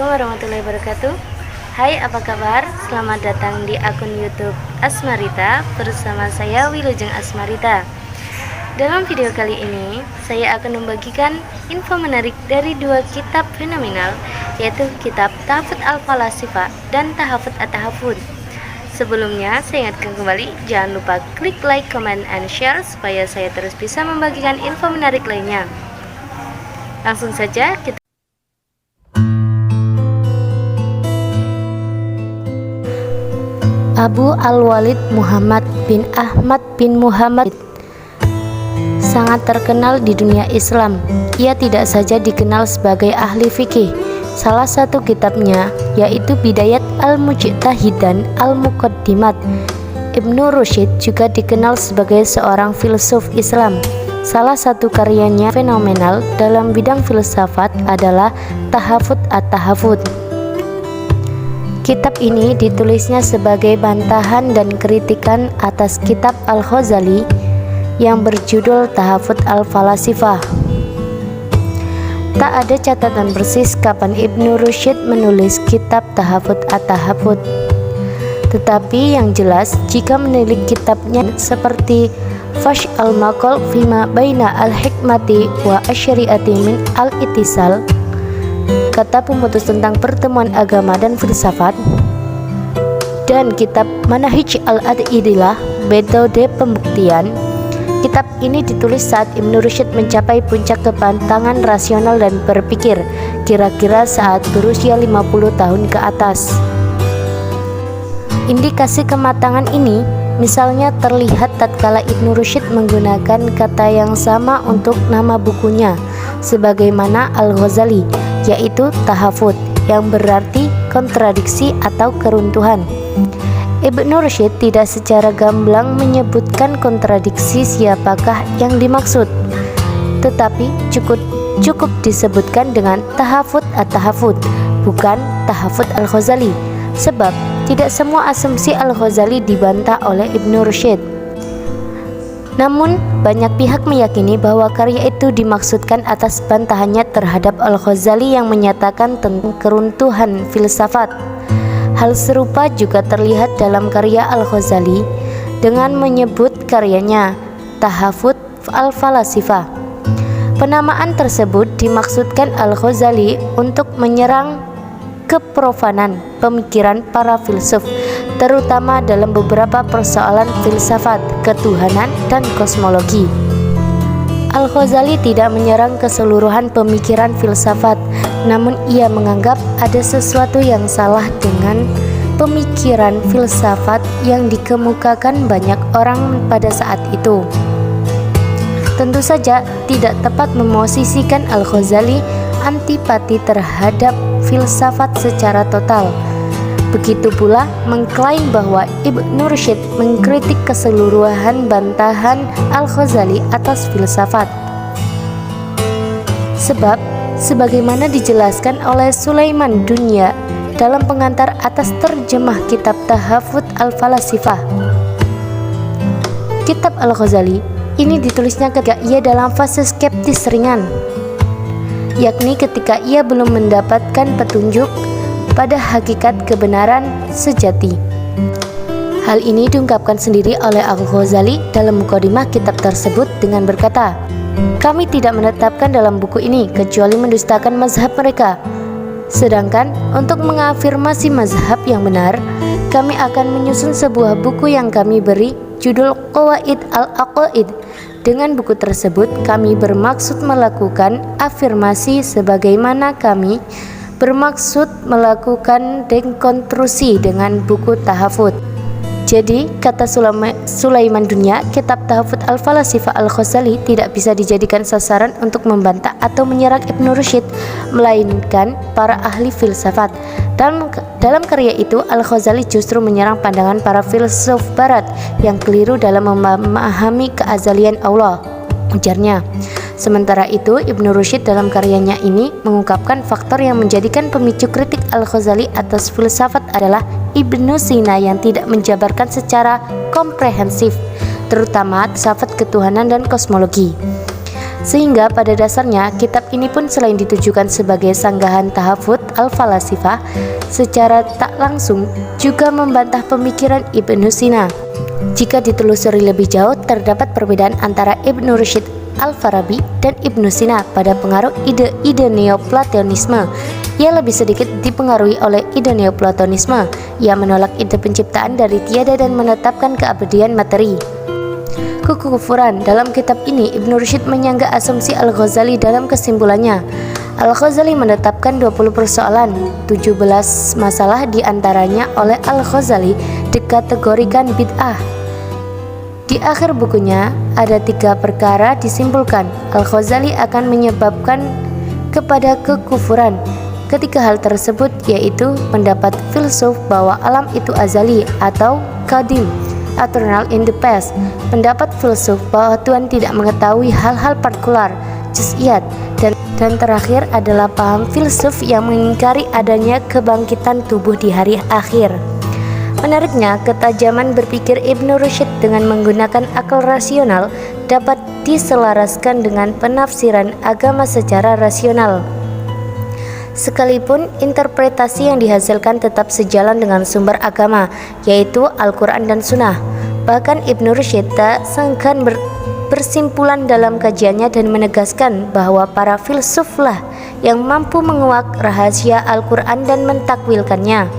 Assalamualaikum warahmatullahi wabarakatuh. Hai, apa kabar? Selamat datang di akun YouTube Asmarita bersama saya Wilujeng Asmarita. Dalam video kali ini, saya akan membagikan info menarik dari dua kitab fenomenal, yaitu kitab Tahafut Al-Falasifah dan Tahafut At-Tahafut. Sebelumnya, saya ingatkan kembali, jangan lupa klik like, comment, and share supaya saya terus bisa membagikan info menarik lainnya. Langsung saja kita Abu Al-Walid Muhammad bin Ahmad bin Muhammad sangat terkenal di dunia Islam. Ia tidak saja dikenal sebagai ahli fikih. Salah satu kitabnya yaitu Bidayat Al-Mujtahid dan Al-Muqaddimat. Ibnu Rushd juga dikenal sebagai seorang filsuf Islam. Salah satu karyanya fenomenal dalam bidang filsafat adalah Tahafut At-Tahafut. Kitab ini ditulisnya sebagai bantahan dan kritikan atas kitab Al-Ghazali yang berjudul Tahafut Al-Falasifah. Tak ada catatan persis kapan Ibnu Rushd menulis kitab Tahafut At-Tahafut. Tetapi yang jelas, jika menilik kitabnya seperti Fash al-Maqal fima baina al-hikmati wa asyariati min al-ittisal, kata pemutus tentang pertemuan agama dan filsafat, dan kitab Manahij al-Adilah, metode pembuktian. Kitab ini ditulis saat Ibnu Rushd mencapai puncak kepantangan rasional dan berpikir, kira-kira saat berusia 50 tahun ke atas. Indikasi kematangan ini misalnya terlihat tatkala Ibnu Rushd menggunakan kata yang sama untuk nama bukunya sebagaimana Al-Ghazali, yaitu tahafut, yang berarti kontradiksi atau keruntuhan. Ibnu Rushd tidak secara gamblang menyebutkan kontradiksi siapakah yang dimaksud, tetapi cukup disebutkan dengan Tahafut At-Tahafut, bukan Tahafut Al-Ghazali, sebab tidak semua asumsi Al-Ghazali dibantah oleh Ibnu Rushd. Namun, banyak pihak meyakini bahwa karya itu dimaksudkan atas bantahannya terhadap Al-Ghazali yang menyatakan tentang keruntuhan filsafat. Hal serupa juga terlihat dalam karya Al-Ghazali dengan menyebut karyanya Tahafut Al-Falasifah. Penamaan tersebut dimaksudkan Al-Ghazali untuk menyerang keprofanan pemikiran para filsuf, terutama dalam beberapa persoalan filsafat, ketuhanan, dan kosmologi. Al-Ghazali tidak menyerang keseluruhan pemikiran filsafat, namun ia menganggap ada sesuatu yang salah dengan pemikiran filsafat yang dikemukakan banyak orang pada saat itu. Tentu saja tidak tepat memosisikan Al-Ghazali antipati terhadap filsafat secara total. Begitu pula mengklaim bahwa Ibnu Rushd mengkritik keseluruhan bantahan Al-Ghazali atas filsafat. Sebab, sebagaimana dijelaskan oleh Sulaiman Dunya dalam pengantar atas terjemah kitab Tahafut Al-Falasifah, kitab Al-Ghazali ini ditulisnya ketika ia dalam fase skeptis ringan, yakni ketika ia belum mendapatkan petunjuk pada hakikat kebenaran sejati. Hal ini diungkapkan sendiri oleh Al-Ghazali dalam mukadimah kitab tersebut dengan berkata, "Kami tidak menetapkan dalam buku ini kecuali mendustakan mazhab mereka. Sedangkan untuk mengafirmasi mazhab yang benar, kami akan menyusun sebuah buku yang kami beri judul Qawaid Al-Aqaid. Dengan buku tersebut kami bermaksud melakukan afirmasi sebagaimana kami bermaksud melakukan dekonstruksi dengan buku Tahafut." Jadi, kata Sulaiman Dunya, kitab Tahafut Al-Falasifah Al-Ghazali tidak bisa dijadikan sasaran untuk membantah atau menyerang Ibnu Rushd, melainkan para ahli filsafat. Dalam karya itu, Al-Ghazali justru menyerang pandangan para filsuf barat yang keliru dalam memahami keazalian Allah, ujarnya. Sementara itu, Ibnu Rushd dalam karyanya ini mengungkapkan faktor yang menjadikan pemicu kritik Al-Ghazali atas filsafat adalah Ibnu Sina yang tidak menjabarkan secara komprehensif, terutama filsafat ketuhanan dan kosmologi. Sehingga pada dasarnya kitab ini pun selain ditujukan sebagai sanggahan tahafut al-falasifah, secara tak langsung juga membantah pemikiran Ibnu Sina. Jika ditelusuri lebih jauh, terdapat perbedaan antara Ibnu Rushd Al-Farabi dan Ibnu Sina pada pengaruh ide-ide Neoplatonisme. Ia lebih sedikit dipengaruhi oleh ide Neoplatonisme. Ia menolak ide penciptaan dari tiada dan menetapkan keabadian materi. Kekufuran. Dalam kitab ini, Ibnu Rushd menyanggah asumsi Al-Ghazali dalam kesimpulannya. Al-Ghazali menetapkan 20 persoalan, 17 masalah diantaranya oleh Al-Ghazali dikategorikan bid'ah. Di akhir bukunya, ada 3 perkara disimpulkan Al-Ghazali akan menyebabkan kepada kekufuran. Ketiga hal tersebut yaitu pendapat filsuf bahwa alam itu azali atau qadim, eternal in the past, pendapat filsuf bahwa Tuhan tidak mengetahui hal-hal partikular, juz'iyat, dan terakhir adalah paham filsuf yang mengingkari adanya kebangkitan tubuh di hari akhir. Menariknya, ketajaman berpikir Ibnu Rushd dengan menggunakan akal rasional dapat diselaraskan dengan penafsiran agama secara rasional. Sekalipun interpretasi yang dihasilkan tetap sejalan dengan sumber agama, yaitu Al-Quran dan Sunnah. Bahkan Ibnu Rushd tak senggan bersimpulan dalam kajiannya dan menegaskan bahwa para filsuflah yang mampu menguak rahasia Al-Quran dan mentakwilkannya.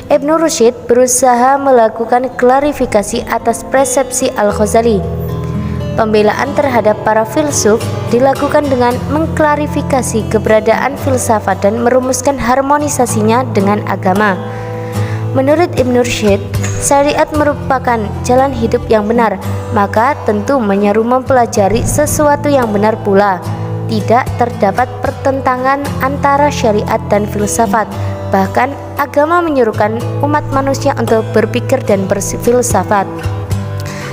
Ibnu Rushd berusaha melakukan klarifikasi atas persepsi Al-Ghazali. Pembelaan terhadap para filsuf dilakukan dengan mengklarifikasi keberadaan filsafat dan merumuskan harmonisasinya dengan agama. Menurut Ibnu Rushd, syariat merupakan jalan hidup yang benar, maka tentu menyeru mempelajari sesuatu yang benar pula. Tidak terdapat pertentangan antara syariat dan filsafat. Bahkan agama menyuruhkan umat manusia untuk berpikir dan berfilsafat.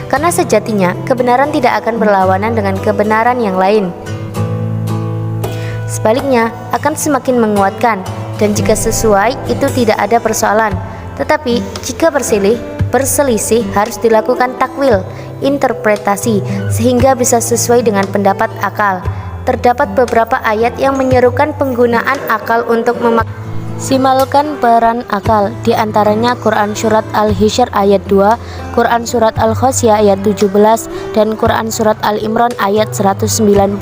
Karena sejatinya kebenaran tidak akan berlawanan dengan kebenaran yang lain. Sebaliknya akan semakin menguatkan, dan jika sesuai itu tidak ada persoalan. Tetapi jika berselisih harus dilakukan takwil, interpretasi, sehingga bisa sesuai dengan pendapat akal. Terdapat beberapa ayat yang menyerukan penggunaan akal untuk simalkan peran akal, di antaranya Quran Surat Al-Hishr ayat 2, Quran Surat Al-Ghasyiyah ayat 17, dan Quran Surat Al-Imran ayat 191.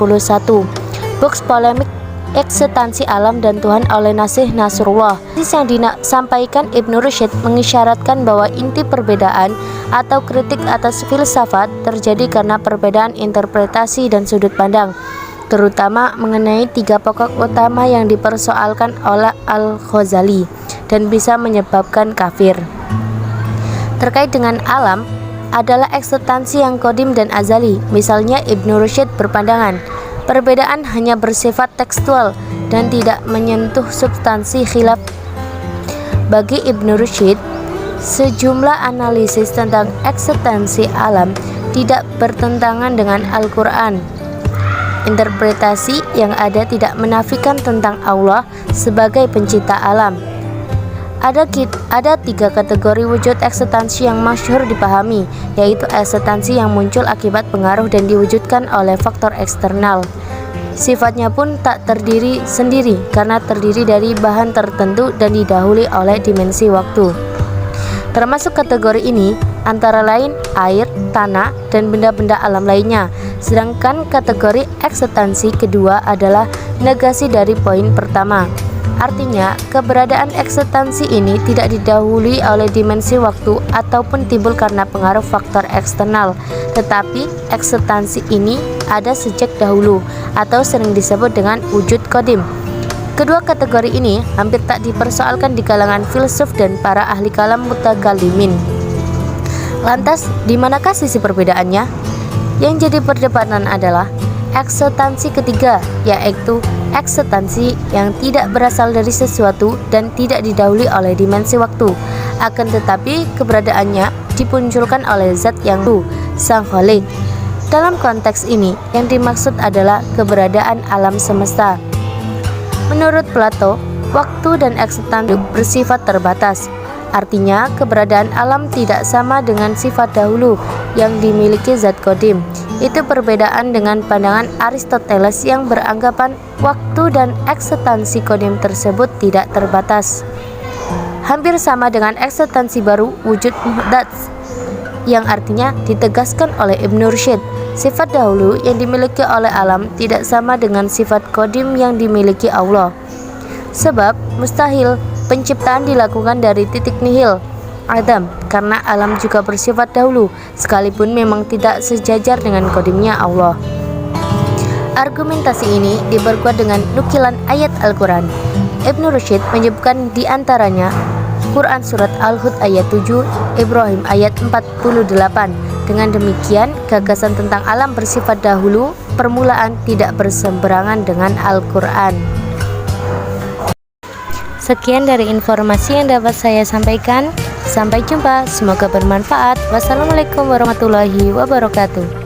Box polemik eksistensi alam dan Tuhan oleh Nasih Nasrullah. Yang disampaikan Ibnu Rushd mengisyaratkan bahwa inti perbedaan atau kritik atas filsafat terjadi karena perbedaan interpretasi dan sudut pandang, terutama mengenai 3 pokok utama yang dipersoalkan oleh Al-Ghazali dan bisa menyebabkan kafir. Terkait dengan alam adalah eksistensi yang qadim dan azali. Misalnya Ibnu Rushd berpandangan perbedaan hanya bersifat tekstual dan tidak menyentuh substansi khilaf. Bagi Ibnu Rushd, sejumlah analisis tentang eksistensi alam tidak bertentangan dengan Al-Quran. Interpretasi yang ada tidak menafikan tentang Allah sebagai pencipta alam. Ada 3 kategori wujud eksistensi yang masyhur dipahami, yaitu eksistensi yang muncul akibat pengaruh dan diwujudkan oleh faktor eksternal. Sifatnya pun tak terdiri sendiri karena terdiri dari bahan tertentu dan didahului oleh dimensi waktu. Termasuk kategori ini antara lain air, tanah, dan benda-benda alam lainnya. Sedangkan kategori eksistensi kedua adalah negasi dari poin pertama. Artinya, keberadaan eksistensi ini tidak didahului oleh dimensi waktu ataupun timbul karena pengaruh faktor eksternal, tetapi eksistensi ini ada sejak dahulu atau sering disebut dengan wujud qadim. Kedua kategori ini hampir tak dipersoalkan di kalangan filsuf dan para ahli kalam mutakallimin. Lantas, di manakah sisi perbedaannya? Yang jadi perdebatan adalah eksistensi ketiga, yaitu eksistensi yang tidak berasal dari sesuatu dan tidak didahului oleh dimensi waktu. Akan tetapi keberadaannya dimunculkan oleh zat yang sang Khalik. Dalam konteks ini, yang dimaksud adalah keberadaan alam semesta. Menurut Plato, waktu dan eksistensi bersifat terbatas. Artinya, keberadaan alam tidak sama dengan sifat dahulu yang dimiliki zat qadim. Itu perbedaan dengan pandangan Aristoteles yang beranggapan waktu dan eksistensi qadim tersebut tidak terbatas. Hampir sama dengan eksistensi baru wujud muhdats, yang artinya ditegaskan oleh Ibnu Rushd. Sifat dahulu yang dimiliki oleh alam tidak sama dengan sifat qadim yang dimiliki Allah. Sebab mustahil penciptaan dilakukan dari titik nihil Adam, karena alam juga bersifat dahulu, sekalipun memang tidak sejajar dengan qadimnya Allah. Argumentasi ini diperkuat dengan nukilan ayat Al-Quran. Ibnu Rushd menyebutkan diantaranya Quran Surat Al-Hud ayat 7, Ibrahim ayat 48. Dengan demikian, gagasan tentang alam bersifat dahulu permulaan tidak berseberangan dengan Al-Quran. Sekian dari informasi yang dapat saya sampaikan. Sampai jumpa, semoga bermanfaat. Wassalamualaikum warahmatullahi wabarakatuh.